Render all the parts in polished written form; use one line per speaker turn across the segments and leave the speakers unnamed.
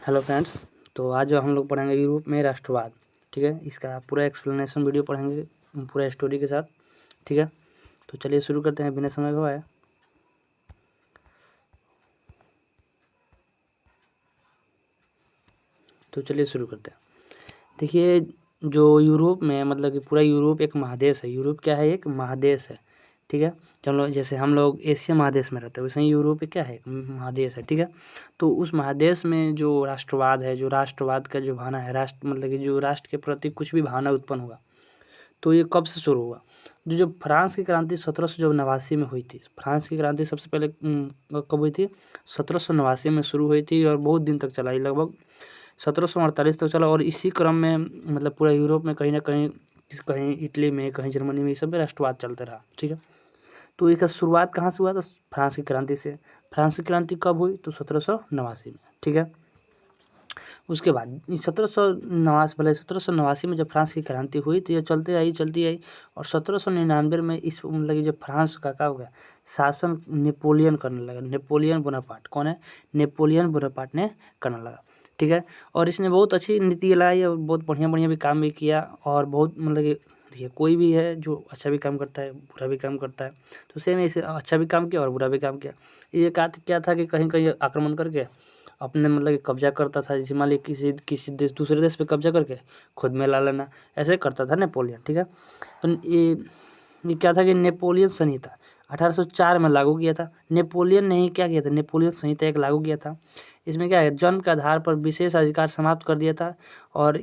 Hello friends, तो आज हम लोग पढ़ेंगे यूरोप में राष्ट्रवाद। ठीक है, इसका पूरा एक्सप्लेनेशन वीडियो पढ़ेंगे पूरा स्टोरी के साथ। ठीक है, तो चलिए शुरू करते हैं बिना समय गवाए। तो चलिए शुरू करते हैं। देखिए, जो यूरोप में मतलब कि पूरा यूरोप एक महादेश है। यूरोप क्या है? एक महादेश है। ठीक है, चलो जैसे हम लोग एशिया महादेश में रहते हैं वैसे ही यूरोप क्या है? एक महादेश है। ठीक है, तो उस महादेश में जो राष्ट्रवाद है, जो राष्ट्रवाद का जो भावना है, राष्ट्र मतलब कि जो राष्ट्र के प्रति कुछ भी भावना उत्पन्न हुआ, तो ये कब से शुरू हुआ? जो फ्रांस की क्रांति 1789 में हुई थी। फ्रांस की क्रांति सबसे पहले कब हुई थी? 1789 में शुरू हुई थी और बहुत दिन तक चला, लगभग 1748 तक चला। और इसी क्रम में मतलब पूरा यूरोप में कहीं ना कहीं, कहीं इटली में, कहीं जर्मनी में, ये सब में राष्ट्रवाद चलते रहा। ठीक है, तो इसका शुरुआत कहाँ से हुआ? तो फ्रांस की क्रांति से। फ्रांस की क्रांति कब हुई? तो 1789 में। ठीक है, उसके बाद 1789 में जब फ्रांस की क्रांति हुई तो ये चलती आई और 1799 में इस मतलब कि जब फ्रांस का क्या हो गया, शासन नेपोलियन करने लगा। नेपोलियन बोनापार्ट कौन है? नेपोलियन बोनापार्ट ने करने लगा। ठीक है, और इसने बहुत अच्छी नीति लाई और बहुत बढ़िया भी काम भी किया। और बहुत मतलब कि देखिए, कोई भी है जो अच्छा भी काम करता है, बुरा भी काम करता है, तो सेम इसे अच्छा भी काम किया और बुरा भी काम किया। ये क्या था कि कहीं कहीं आक्रमण करके अपने मतलब कि कब्जा करता था। जैसे मान लीजिए किसी देश, दूसरे देश पे कब्जा करके खुद में ला लेना, ऐसे करता था नेपोलियन। ठीक है, तो ये क्या था कि नेपोलियन संहिता 1804 में लागू किया था। नेपोलियन ने ही क्या किया था? नेपोलियन संहिता एक लागू किया था। इसमें क्या है, जन्म के आधार पर विशेष अधिकार समाप्त कर दिया था। और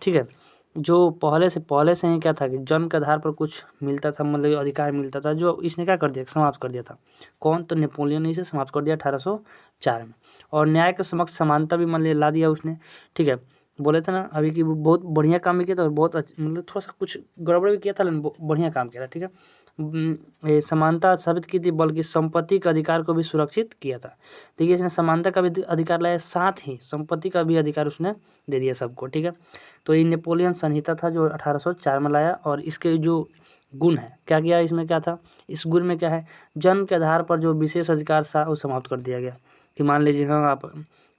ठीक है, जो पहले से ही क्या था कि जन्म के आधार पर कुछ मिलता था, मतलब अधिकार मिलता था, जो इसने क्या कर दिया? समाप्त कर दिया था। कौन? तो नेपोलियन ने इसे समाप्त कर दिया 1804 में। और न्याय के समक्ष समानता भी मतलब ला दिया उसने। ठीक है, बोले थे ना अभी कि वो बहुत बढ़िया काम भी किया था और बहुत मतलब थोड़ा सा कुछ गड़बड़ भी किया था, लेकिन बढ़िया काम किया था। ठीक है, ये समानता साबित की थी, बल्कि संपत्ति के अधिकार को भी सुरक्षित किया था। देखिए, इसने समानता का भी अधिकार लाया, साथ ही संपत्ति का भी अधिकार उसने दे दिया सबको। ठीक है, तो ये नेपोलियन संहिता था जो 1804 में लाया। और इसके जो गुण है, क्या किया इसमें? क्या था इस गुण में? क्या है, जन्म के आधार पर जो विशेष अधिकार था वो समाप्त कर दिया गया। कि मान लीजिए हाँ, आप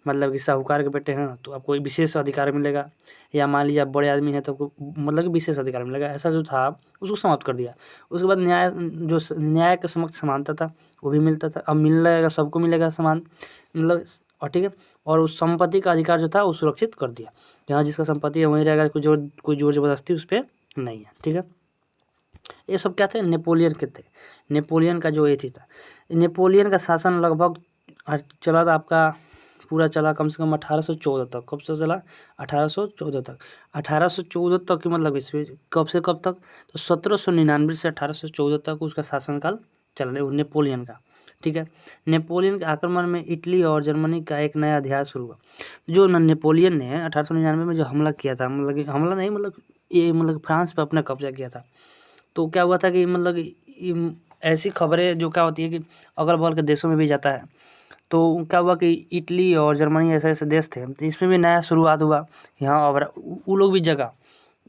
मतलब कि साहूकार के बेटे हैं तो आपको विशेष अधिकार मिलेगा, या मान लीजिए आप बड़े आदमी हैं तो आपको मतलब कि विशेष अधिकार मिलेगा, ऐसा जो था उसको समाप्त कर दिया। उसके बाद न्याय के समक्ष समानता था, वो भी मिलता था। अब मिलेगा, सबको मिलेगा समान मतलब। और ठीक है, और उस संपत्ति का अधिकार जो था वो सुरक्षित कर दिया। जहाँ जिसका संपत्ति है वहीं रहेगा, कोई जोर जबरदस्ती उस पर नहीं है। ठीक है, ये सब क्या थे? नेपोलियन के थे। नेपोलियन का जो ये थी था, नेपोलियन का शासन लगभग चला था आपका, पूरा चला कम से कम 1814 तक। कब से चला? 1814 तक। 1814 तक की मतलब इसमें कब से कब तक? तो 1799 से 1814 तक उसका शासनकाल चल रहा है नेपोलियन का। ठीक है, नेपोलियन के आक्रमण में इटली और जर्मनी का एक नया अध्याय शुरू हुआ। जो नेपोलियन ने 1899 में जो हमला किया था, मतलब कि हमला नहीं, मतलब ये मतलब फ्रांस पर अपना कब्जा किया था। तो क्या हुआ था कि मतलब कि ऐसी खबरें जो क्या होती है कि अगल बगल के देशों में भी जाता है। तो क्या हुआ कि इटली और जर्मनी ऐसे ऐसे देश थे, तो इसमें भी नया शुरुआत हुआ। यहाँ अब वो लोग भी जगा,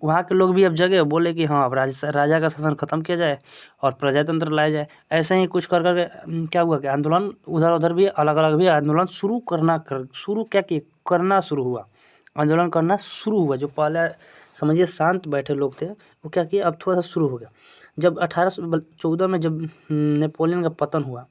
वहाँ के लोग भी अब जगे, बोले कि हाँ अब राजा का शासन खत्म किया जाए और प्रजातंत्र लाया जाए। ऐसे ही कुछ कर करके क्या हुआ कि आंदोलन उधर उधर भी अलग अलग भी आंदोलन करना शुरू हुआ। आंदोलन करना शुरू हुआ। जो पहले समझिए शांत बैठे लोग थे, वो क्या किए, अब थोड़ा सा शुरू हो गया। जब 1814 में जब नेपोलियन का पतन हुआ,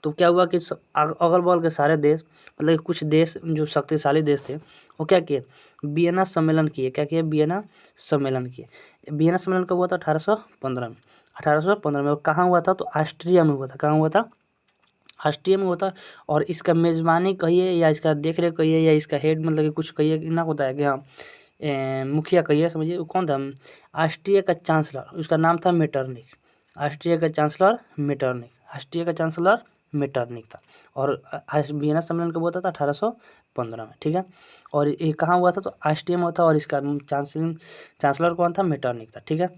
तो क्या हुआ कि अगल बगल के सारे देश, मतलब कुछ देश जो शक्तिशाली देश थे, वो क्या किए? वियना सम्मेलन किए। क्या किए? वियना सम्मेलन किए। वियना सम्मेलन कब हुआ था? 1815 में। 1815 में। और कहाँ हुआ था? तो ऑस्ट्रिया में हुआ था। कहाँ हुआ था? ऑस्ट्रिया में हुआ था। और इसका मेज़बानी कहिए या इसका देख रेख कहिए या इसका हेड मतलब कि कुछ कहिए ना, होता है कि हाँ मुखिया कहिए, समझिए वो कौन था? ऑस्ट्रिया का चांसलर, उसका नाम था मेटरनिक। ऑस्ट्रिया का चांसलर मेटरनिक। ऑस्ट्रिया का चांसलर मेटरनिक था। और वियना सम्मेलन कब हुआ था? 1815 में। ठीक है, और ये कहाँ हुआ था? तो ऑस्ट्रिया में हुआ था। और इसका चांसलर कौन था? मेटरनिक था। ठीक है,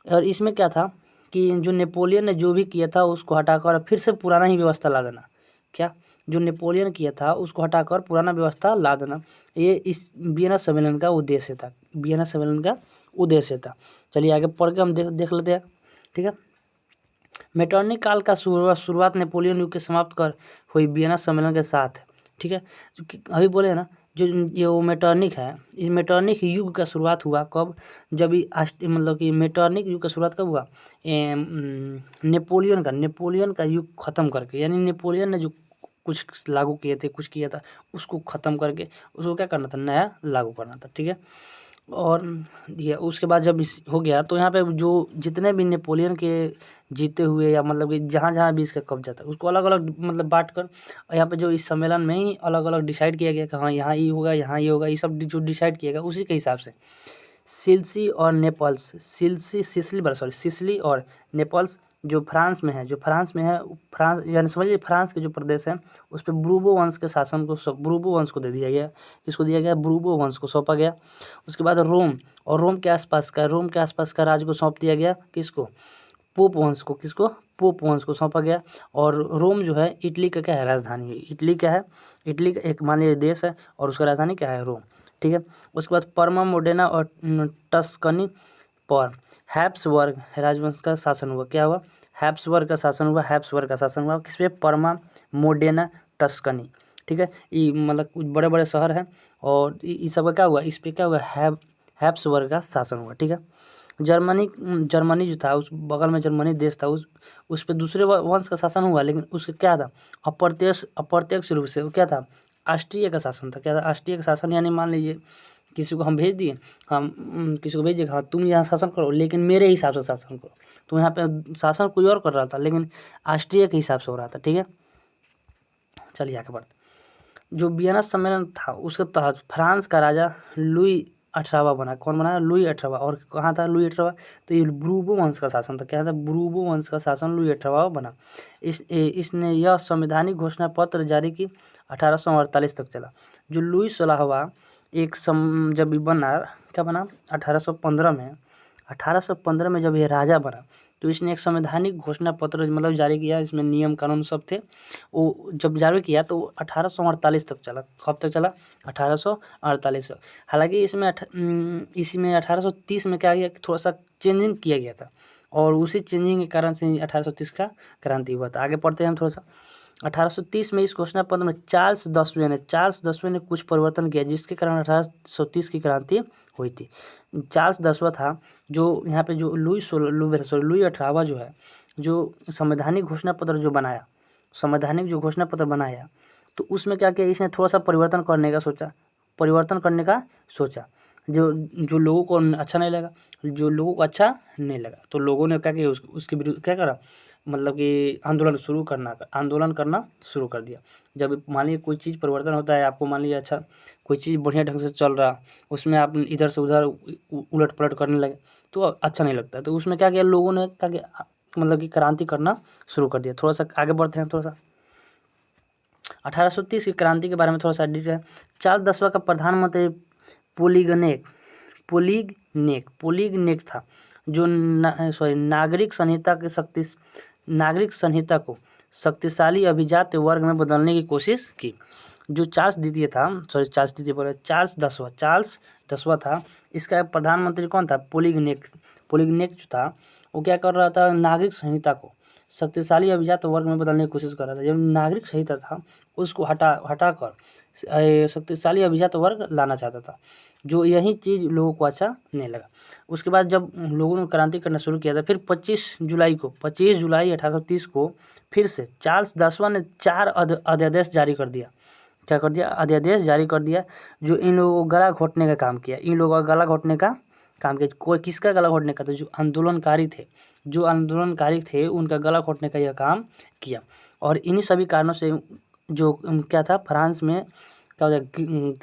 और इसमें क्या था कि जो नेपोलियन ने जो भी किया था उसको हटाकर फिर से पुराना ही व्यवस्था ला देना। क्या? जो नेपोलियन किया था उसको हटाकर पुराना व्यवस्था ला देना, ये इस वियना सम्मेलन का उद्देश्य था। वियना सम्मेलन का उद्देश्य था। चलिए आगे पढ़ के हम देख लेते हैं। ठीक है, मेटरनिक काल का शुरुआत नेपोलियन युग के समाप्त कर हुई वियना सम्मेलन के साथ। ठीक है। अभी बोले ना जो ये वो मेटरनिक है, इस मेटरनिक युग का शुरुआत हुआ कब, जब मतलब कि मेटरनिक युग का शुरुआत कब हुआ, नेपोलियन का युग ख़त्म करके, यानी नेपोलियन ने जो कुछ लागू किए थे, कुछ किया था, उसको ख़त्म करके उसको क्या करना था, नया लागू करना था। ठीक है। और ये उसके बाद जब इस हो गया तो यहाँ पे जो जितने भी नेपोलियन के जीते हुए या मतलब कि जहाँ भी इसका कब्जा था उसको अलग अलग मतलब बांट कर, यहाँ पे जो इस सम्मेलन में ही अलग अलग डिसाइड किया गया कि हाँ यहाँ ये होगा, यहाँ ये होगा, ये सब जो डिसाइड किया गया उसी के हिसाब से सिल्सी और नेपल्स, सिसिली और नेपल्स जो फ्रांस में है, फ्रांस यानी समझिए फ्रांस के जो प्रदेश हैं उस पर ब्रूबो वंश के शासन को ब्रूबो वंश को दे दिया गया। किसको दिया गया, ब्रूबो वंश को सौंपा गया। उसके बाद रोम के आसपास का राज्य को सौंप दिया गया, किसको, पोप वंश को सौंपा गया। और रोम जो है इटली का क्या है, राजधानी है। इटली क्या है, इटली का एक मान लीजिए देश है और उसका राजधानी क्या है, रोम। ठीक है। उसके बाद पर्मा, मोडेना और टस्कनी पर हैब्सबर्ग राजवंश का शासन हुआ। क्या हुआ, हैब्सबर्ग का शासन हुआ किस पे, परमा, मोडेना, टस्कनी। ठीक है। ये मतलब कुछ बड़े बड़े शहर हैं और इस सब का क्या हुआ, इस पे क्या हुआ, हैब्सबर्ग का शासन हुआ। ठीक है। जर्मनी जो था, उस बगल में जर्मनी देश था, उस पे दूसरे वंश का शासन हुआ, लेकिन उसका क्या था, अप्रत्यक्ष रूप से वो क्या था, ऑस्ट्रिया का शासन था। क्या था, ऑस्ट्रिया का शासन। यानी मान लीजिए किसी को हम भेज दिए, किसी को भेज दिए, हाँ तुम यहाँ शासन करो लेकिन मेरे हिसाब से शासन करो, तो यहाँ पे शासन कोई और कर रहा था लेकिन ऑस्ट्रिया के हिसाब से हो रहा था। ठीक है। चलिए आगे बढ़ते। जो वियना सम्मेलन था उसके तहत फ्रांस का राजा लुई 18वां बना। कौन बना, लुई 18वां। और कहाँ था लुई 18वां, तो ये ब्रूबो वंश का शासन था। क्या था, ब्रूबो वंश का शासन लुई 18वां बना। इसने यह संवैधानिक घोषणा पत्र जारी की 1848 तक चला। जो लुई 16वां जब ये बना, क्या बना, 1815 में जब ये राजा बना तो इसने एक संवैधानिक घोषणा पत्र मतलब जारी किया। इसमें नियम कानून सब थे। वो जब जारी किया तो 1848 तक चला। कब तक चला, 1848 तक। हालांकि इसमें 1830 में क्या किया, थोड़ा सा चेंजिंग किया गया था और उसी चेंजिंग के कारण से 1830 का क्रांति हुआ था। आगे पढ़ते हैं हम थोड़ा सा। 1830 में इस घोषणा पत्र में चार्ल्स 10वें ने कुछ परिवर्तन किया जिसके कारण 1830 की क्रांति हुई थी। चार्ल्स 10वां था जो यहाँ पे जो लुई 18वां जो है, जो संवैधानिक घोषणा पत्र जो बनाया, तो उसमें क्या किया, इसने थोड़ा सा परिवर्तन करने का सोचा। जो जो लोगों को अच्छा नहीं लगा, तो लोगों ने क्या किया, उसके विरुद्ध क्या करा, मतलब कि आंदोलन करना शुरू कर दिया। जब मान लीजिए कोई चीज़ परिवर्तन होता है, आपको मान लीजिए अच्छा कोई चीज़ बढ़िया ढंग से चल रहा, उसमें आप इधर से उधर उलट पलट करने लगे तो अच्छा नहीं लगता। तो उसमें क्या किया, लोगों ने क्या किया, मतलब कि क्रांति करना शुरू कर दिया। थोड़ा सा आगे बढ़ते हैं थोड़ा सा। 1830 की क्रांति के बारे में थोड़ा सा डिटेल है। चार्ल्स 10वां का प्रधानमंत्री पोलिगनेक था, जो नागरिक संहिता को शक्तिशाली अभिजात वर्ग में बदलने की कोशिश की। जो चार्ल्स 10वां था, इसका प्रधानमंत्री कौन था, पोलिगनेक जो था वो क्या कर रहा था, नागरिक संहिता को शक्तिशाली अभिजात वर्ग में बदलने की कोशिश कर रहा था। जब नागरिक संहिता था उसको हटाकर शक्तिशाली अभिजात वर्ग लाना चाहता था, जो यही चीज़ लोगों को अच्छा नहीं लगा। उसके बाद जब लोगों ने क्रांति करना शुरू किया था, फिर 25 जुलाई 1830 को फिर से चार्ल्स 10वां ने 4 अध्यादेश जारी कर दिया। क्या कर दिया, अध्यादेश जारी कर दिया, जो इन लोगों को गला घोटने का काम किया। कोई किसका गला घोटने का था, जो आंदोलनकारी थे उनका गला घोटने का यह काम किया। और इन्हीं सभी कारणों से जो क्या था, फ्रांस में क्या हो गया,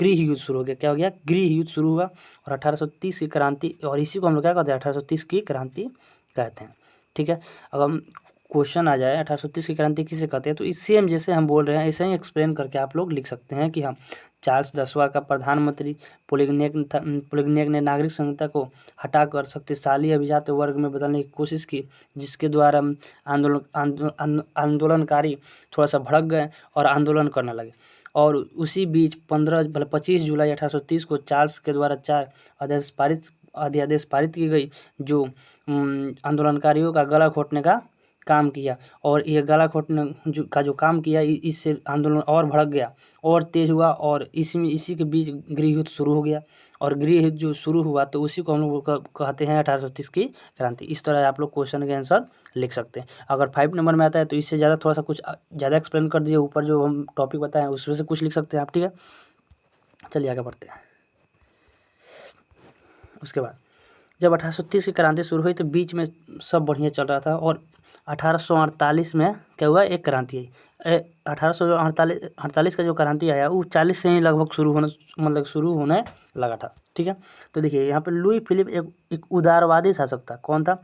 गृह युद्ध शुरू हो गया। क्या हो गया, गृह युद्ध शुरू हुआ और 1830 की क्रांति, और इसी को हम लोग क्या कहते हैं, 1830 की क्रांति कहते हैं। ठीक है। अब हम क्वेश्चन आ जाए 1830 की क्रांति किसे कहते हैं, तो इस सेम जैसे हम बोल रहे हैं ऐसे ही एक्सप्लेन करके आप लोग लिख सकते हैं कि हम चार्ल्स 10वां का प्रधानमंत्री पोलिगनेक ने नागरिक संहिता को हटाकर शक्तिशाली अभिजात वर्ग में बदलने की कोशिश की, जिसके द्वारा आंदोलनकारी थोड़ा सा भड़क गए और आंदोलन करने लगे। और उसी बीच 25 जुलाई 1830 को चार्ल्स के द्वारा 4 अध्यादेश पारित की गई, जो आंदोलनकारियों का गला घोटने का काम किया और ये गलाघोट ने जो काम किया इससे आंदोलन और भड़क गया और तेज हुआ और इसी के बीच गृह युद्ध शुरू हो गया और गृह युद्ध जो शुरू हुआ तो उसी को हम लोग कहते हैं 1830 की क्रांति। इस तरह आप लोग क्वेश्चन के आंसर लिख सकते हैं। अगर 5 नंबर में आता है तो इससे ज़्यादा थोड़ा सा कुछ ज़्यादा एक्सप्लेन कर दीजिए, ऊपर जो हम टॉपिक बताए हैं उसमें से कुछ लिख सकते हैं आप, ठीक है। चलिए आगे बढ़ते हैं। उसके बाद जब 1830 की क्रांति शुरू हुई तो बीच में सब बढ़िया चल रहा था और 1848 में क्या हुआ, एक क्रांति आई। 1848 का जो क्रांति आया वो 40 से ही लगभग शुरू होने लगा था, ठीक है। तो देखिए यहाँ पे लुई फिलिप एक उदारवादी शासक था। कौन था?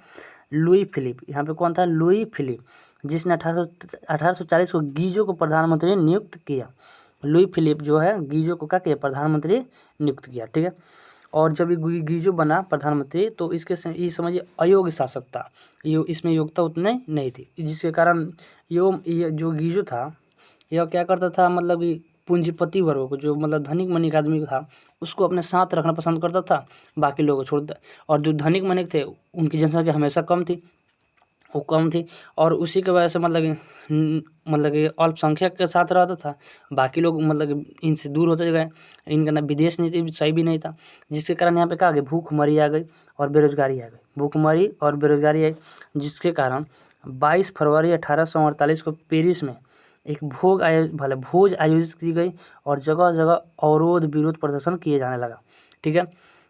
Louis Philippe. यहाँ पे कौन था? लुई फिलिप, जिसने 1840 को गीजो को प्रधानमंत्री नियुक्त किया। लुई फिलिप जो है गीजो को क्या किया? प्रधानमंत्री नियुक्त किया, ठीक है। और जब ये गीजो बना प्रधानमंत्री तो ये समझिए अयोग्य शासक था, इसमें योग्यता उतने नहीं थी, जिसके कारण ये जो गीजो था यह क्या करता था, मतलब कि पूंजीपति वर्ग को, जो मतलब धनिक मनिक आदमी था उसको अपने साथ रखना पसंद करता था, बाकी लोगों को छोड़ता। और जो धनिक मनिक थे उनकी जनसंख्या हमेशा कम थी और उसी के वजह से मतलब कि अल्पसंख्यक के साथ रहता था, बाकी लोग मतलब कि इनसे दूर होते गए। इनका ना विदेश नीति सही भी नहीं था, जिसके कारण यहाँ पे क्या आ गई, भूखमरी आ गई और बेरोजगारी आ गई। भूखमरी और बेरोजगारी आई, जिसके कारण 22 फरवरी 1848 को पेरिस में एक भोज आयोजित की गई और जगह जगह अवरोध विरोध प्रदर्शन किए जाने लगा, ठीक है।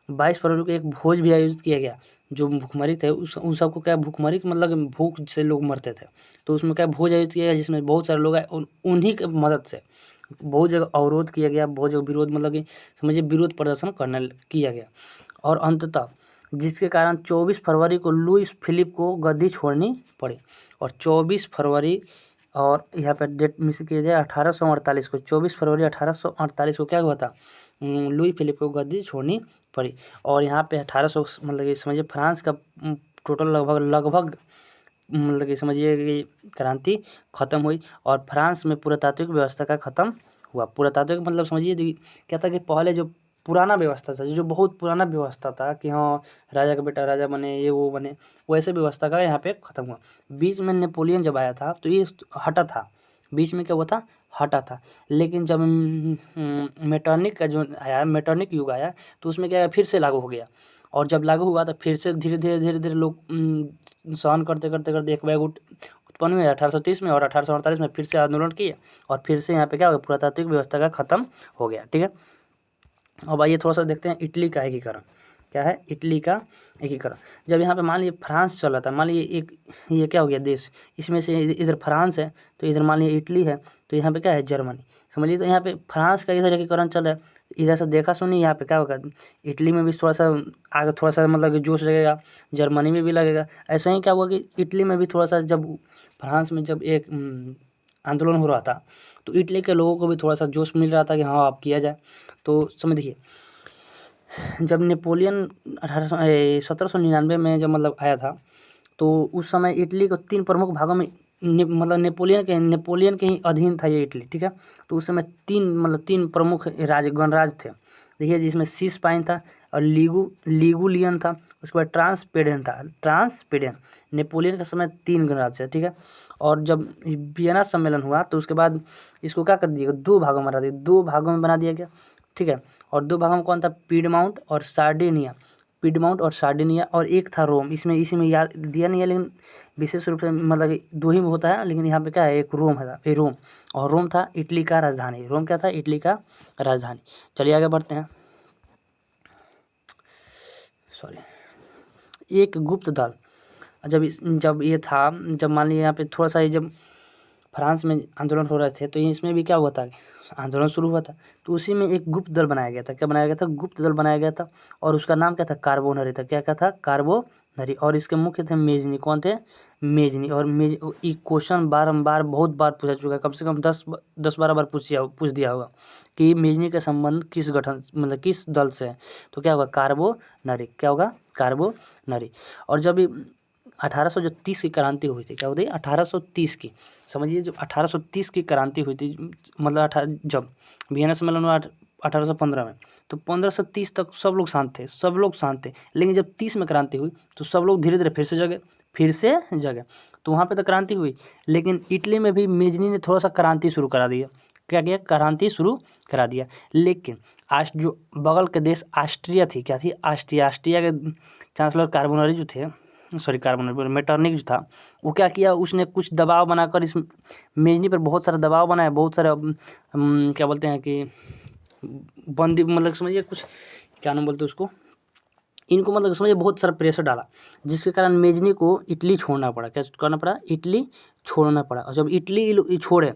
22 फरवरी को एक भोज भी आयोजित किया गया। जो भूखमरी थे उन सबको क्या, भूखमरी मतलब भूख से लोग मरते थे, तो उसमें क्या भोज आयोजित किया गया जिसमें बहुत सारे लोग आए, उन्हीं की मदद से बहुत जगह अवरोध किया गया, बहुत जगह विरोध मतलब कि समझिए विरोध प्रदर्शन किया गया। और अंततः जिसके कारण 24 फरवरी को लुईस फिलिप को गद्दी छोड़नी पड़ी। और 24 फरवरी और यहाँ पर डेट मिस किया जाए 1848 को, 24 फरवरी 1848 को क्या हुआ था, लुई फिलिप को गद्दी छोड़नी पड़ी। और यहाँ पे 1800 मतलब कि समझिए फ्रांस का टोटल लगभग मतलब कि समझिए कि क्रांति खत्म हुई और फ्रांस में पुरातात्विक व्यवस्था का खत्म हुआ। पुरातात्विक मतलब समझिए क्या था कि पहले जो पुराना व्यवस्था था, जो बहुत पुराना व्यवस्था था कि हाँ राजा का बेटा राजा बने, ये वो बने, वैसे व्यवस्था का यहाँ पे खत्म हुआ। बीच में नेपोलियन जब आया था तो ये हटा था, बीच में क्या हुआ था, हटा था। लेकिन जब मेटरनिक का जो आया, मेटरनिक युग आया तो उसमें क्या फिर से लागू हो गया। और जब लागू हुआ तो फिर से धीरे धीरे लोग सहन करते एक बैग उत्पन्न हुए 1830 में और 1848 में फिर से आंदोलन किए और फिर से यहाँ पे क्या हो गया, पुरातात्विक व्यवस्था का खत्म हो गया, ठीक है। अब आइए थोड़ा सा देखते हैं इटली का एकीकरण। क्या है? इटली का एकीकरण। जब यहाँ पे मान लीजिए फ्रांस चल रहा था, मान लीजिए ये क्या हो गया देश, इसमें से इधर फ्रांस है तो इधर मान लीजिए इटली है तो यहाँ पे क्या है, जर्मनी, समझिए। तो यहाँ पे फ्रांस का इधर एकीकरण चल रहा है, इधर से देखा सुनी यहाँ पे क्या होगा, इटली में भी थोड़ा सा आगे थोड़ा सा मतलब कि जोश लगेगा, जर्मनी में भी लगेगा। ऐसा ही क्या हुआ कि इटली में भी थोड़ा सा, जब फ्रांस में जब एक आंदोलन हो रहा था तो इटली के लोगों को भी थोड़ा सा जोश मिल रहा था कि हाँ अब किया जाए। तो समझ देखिए, जब नेपोलियन 1799 में जब मतलब आया था तो उस समय इटली को 3 प्रमुख भागों में मतलब नेपोलियन के ही अधीन था ये इटली, ठीक है। तो उस समय 3 प्रमुख गणराज थे, देखिए, जिसमें सीसपाइन था और लिगुलियन था, उसके बाद ट्रांसपेडेन। नेपोलियन के समय 3 गणराज थे, ठीक है। और जब वियना सम्मेलन हुआ तो उसके बाद इसको क्या कर दिया गया, 2 भागों में बना दिया गया, ठीक है। और 2 भागों में कौन था, पिडमाउंट और सार्डिनिया और एक था रोम। इसी में याद दिया नहीं है, लेकिन विशेष रूप से मतलब कि 2 ही में होता है, लेकिन यहाँ पे क्या है, एक रोम है, रोम। और रोम था इटली का राजधानी, रोम क्या था, इटली का राजधानी। चलिए आगे बढ़ते हैं। एक गुप्त दल जब मान लीजिए यहाँ पे थोड़ा सा जब फ्रांस में आंदोलन हो रहे थे तो इसमें भी क्या हुआ था, आंदोलन शुरू हुआ था, तो उसी में एक गुप्त दल बनाया गया था। क्या बनाया गया था? गुप्त दल बनाया गया था और उसका नाम क्या था, कार्बोनरी था। क्या था? कार्बोनरी। और इसके मुख्य थे मेजनी। कौन थे? मेजनी। और ये क्वेश्चन बारंबार बहुत बार पूछा चुका है, कम से कम 10-12 बार पूछ दिया होगा कि मेजनी का संबंध किस दल से है। तो क्या होगा, कार्बोनरी। क्या होगा, कार्बोनरी। और जब 1830 की क्रांति हुई थी, क्या हुई थी, 1830 की, समझिए जब 1830 की क्रांति हुई थी, मतलब जब वियना सम्मेलन हुआ 1815 में, तो 15 से 30 तक सब लोग शांत थे। लेकिन जब 30 में क्रांति हुई तो सब लोग धीरे धीरे फिर से जगे। तो वहाँ पे तो क्रांति हुई, लेकिन इटली में भी मेजनी ने थोड़ा सा क्रांति शुरू करा दिया। क्या किया? क्रांति शुरू करा दिया। लेकिन जो बगल के देश ऑस्ट्रिया थी, क्या थी? ऑस्ट्रिया के चांसलर कार्बोनरी जो थे, सॉरी कार्बोनरी मेटरनिक जो था, वो क्या किया? उसने कुछ दबाव बनाकर इस मेजनी पर बहुत सारा दबाव बनाया, बहुत सारा क्या बोलते हैं कि बंदी, मतलब समझिए कुछ क्या नाम बोलते हैं उसको, इनको मतलब समझिए बहुत सारा प्रेशर डाला, जिसके कारण मेजनी को इटली छोड़ना पड़ा। क्या करना पड़ा? इटली छोड़ना पड़ा। और जब इटली छोड़े,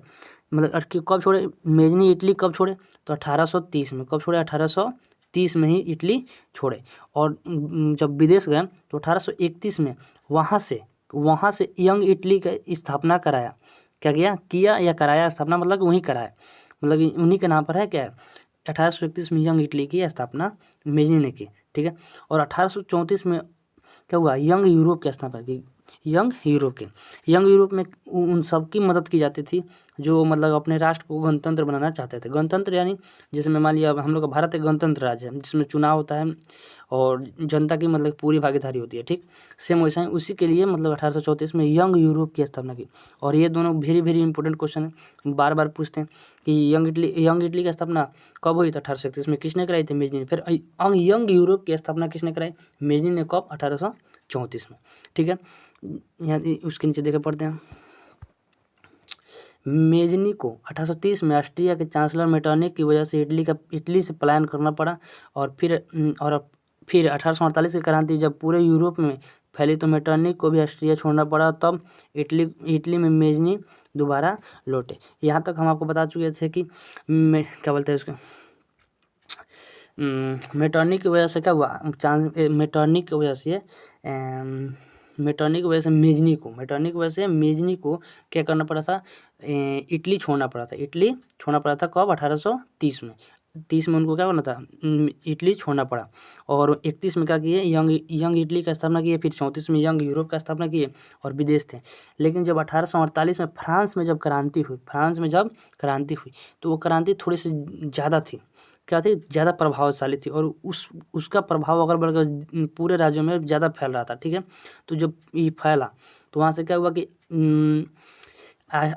मतलब कब छोड़े मेजनी? इटली कब छोड़े? तो 1830 में। कब छोड़े? 1830 में ही इटली छोड़े। और जब विदेश गए तो 1831 में वहाँ से यंग इटली का स्थापना कराया। क्या किया या कराया? स्थापना मतलब वहीं कराया, मतलब उन्हीं के नाम पर है। क्या है? 1831 में यंग इटली की स्थापना मेजनी ने की। ठीक है। और 1834 में क्या हुआ? यंग यूरोप की स्थापना की। यंग यूरोप में उन सब की मदद की जाती थी जो मतलब अपने राष्ट्र को गणतंत्र बनाना चाहते थे। गणतंत्र यानी जिसमें मान लिया हम लोग का भारत एक गणतंत्र राज्य है, जिसमें चुनाव होता है और जनता की मतलब पूरी भागीदारी होती है। ठीक, सेम वैसा ही उसी के लिए मतलब 1834 में यंग यूरोप की स्थापना की। और ये दोनों वेरी इंपॉर्टेंट क्वेश्चन है, बार बार पूछते हैं कि यंग इटली की स्थापना कब हुई? तो 1831 में। किसने कराई थी? मेजनी ने। फिर यंग यूरोप की स्थापना किसने कराई? मेजनी ने। कब? 1834 में। ठीक है, यहाँ उसके नीचे देखे पढ़ते हैं। मेजनी को 1830 में ऑस्ट्रिया के चांसलर मेटरनिक की वजह से इटली से पलायन करना पड़ा। और फिर 1848 की क्रांति जब पूरे यूरोप में फैली तो मेटरनिक को भी ऑस्ट्रिया छोड़ना पड़ा। तब इटली में मेजनी दोबारा लौटे। यहाँ तक हम आपको बता चुके थे कि क्या बोलते हैं उसको, मेटरनिक की वजह से क्या हुआ? मेटरनिक की वजह से मेजनी को क्या करना पड़ा था? इटली छोड़ना पड़ा था। कब? 1830 में। 30 में उनको क्या करना था? इटली छोड़ना पड़ा। और 31 में क्या किए? यंग इटली का स्थापना किए। फिर 34 में यंग यूरोप का स्थापना किए और विदेश थे। लेकिन जब 1848 में फ्रांस में जब क्रांति हुई तो वो क्रांति थोड़ी सी ज़्यादा थी। क्या थी? ज़्यादा प्रभावशाली थी। और उसका प्रभाव अगर बढ़कर पूरे राज्यों में ज़्यादा फैल रहा था। ठीक है, तो जब ये फैला तो वहाँ से क्या हुआ कि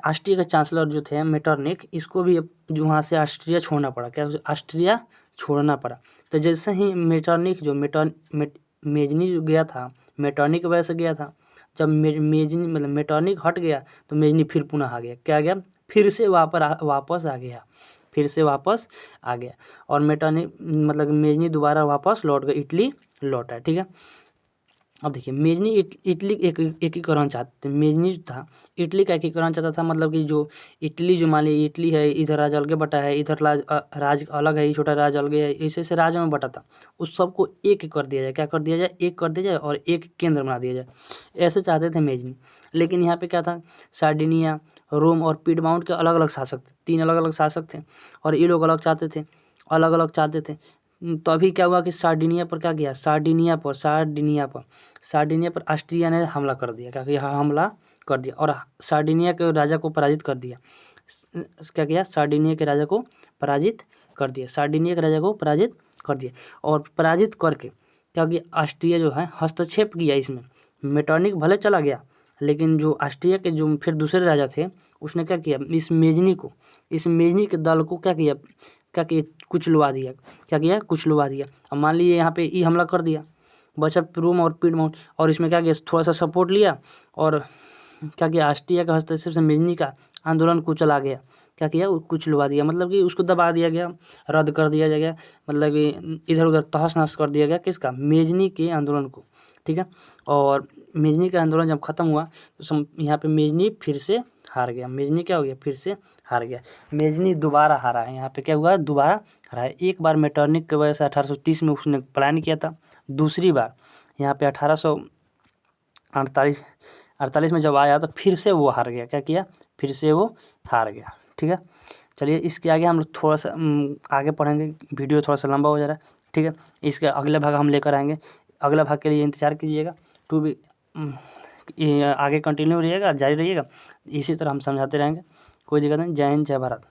ऑस्ट्रिया के चांसलर जो थे मेटरनिक, इसको भी जो वहाँ से ऑस्ट्रिया छोड़ना पड़ा। क्या? ऑस्ट्रिया छोड़ना पड़ा। तो जैसे ही मेटरनिक जो मेजनी जो गया था, मेटरनिक की वजह से गया था। जब मेजनी मतलब मेटरनिक हट गया तो मेजनी फिर पुनः आ गया। क्या आ गया? फिर से वापस आ गया। और मेटरनिक मतलब मेजनी दोबारा वापस लौट गया, इटली लौटा। ठीक है, अब देखिए मेजनी इटली एकीकरण चाहते थे। मेजनी जो था इटली का एकीकरण चाहता था, मतलब कि जो इटली जो मान ली इटली है, इधर राज्य अलग बटा है, इधर राज्य अलग है, छोटा राज्य अलग है, ऐसे राज्य में बटा था। उस सबको एक कर दिया जाए। क्या कर दिया जाए? एक कर दिया जाए और एक केंद्र बना दिया जाए, ऐसे चाहते थे मेजनी। लेकिन यहाँ पे क्या था? सार्डिनिया, रोम और पिडमाउंट के अलग अलग शासक थे, 3 अलग अलग शासक थे। और ये लोग अलग चाहते थे। तो अभी क्या हुआ कि सार्डिनिया पर क्या किया? सार्डिनिया पर ऑस्ट्रिया ने हमला कर दिया। क्या किया? हमला कर दिया और सार्डिनिया के राजा को पराजित कर दिया। क्या किया? सार्डिनिया के राजा को पराजित कर दिया। और पराजित करके क्या किया? ऑस्ट्रिया जो है हस्तक्षेप किया इसमें। मेटरनिक भले चला गया, लेकिन जो ऑस्ट्रिया के जो फिर दूसरे राजा थे, उसने क्या किया? इस मेजनी के दल को क्या किया? कुचलवा दिया। क्या किया? कुचलवा दिया। अब मान लीजिए यहाँ पे ई हमला कर दिया, बचा रोम और पिडमाउंट। और इसमें क्या किया? थोड़ा सा सपोर्ट लिया और क्या किया? ऑस्ट्रिया के हस्तक्षेप से मेजनी का आंदोलन कुचला गया। क्या किया? कुचलवा दिया, मतलब कि उसको दबा दिया गया, रद्द कर दिया गया, मतलब कि इधर उधर तहस नहस कर दिया गया। किसका? मेजनी के आंदोलन को। ठीक है, और मेजनी का आंदोलन जब खत्म हुआ तो यहाँ पे मेजनी फिर से हार गया। मेजनी क्या हो गया? फिर से हार गया। मेजनी दोबारा हारा है। यहाँ पे क्या हुआ? दोबारा हारा है। एक बार मेटरनिक की वजह से 1830 में उसने प्लान किया था। दूसरी बार यहाँ पे 1848 में जब आया तो फिर से वो हार गया। क्या किया? फिर से वो हार गया। ठीक है, चलिए इसके आगे हम लोग थोड़ा सा आगे पढ़ेंगे। वीडियो थोड़ा सा लंबा हो जा रहा है। ठीक है, इसके अगले भाग हम लेकर आएंगे। अगला भाग के लिए इंतज़ार कीजिएगा। आगे कंटिन्यू रहिएगा, जारी रहिएगा। इसी तरह हम समझाते रहेंगे। कोई दिक्कत नहीं। जय हिंद, जय भारत।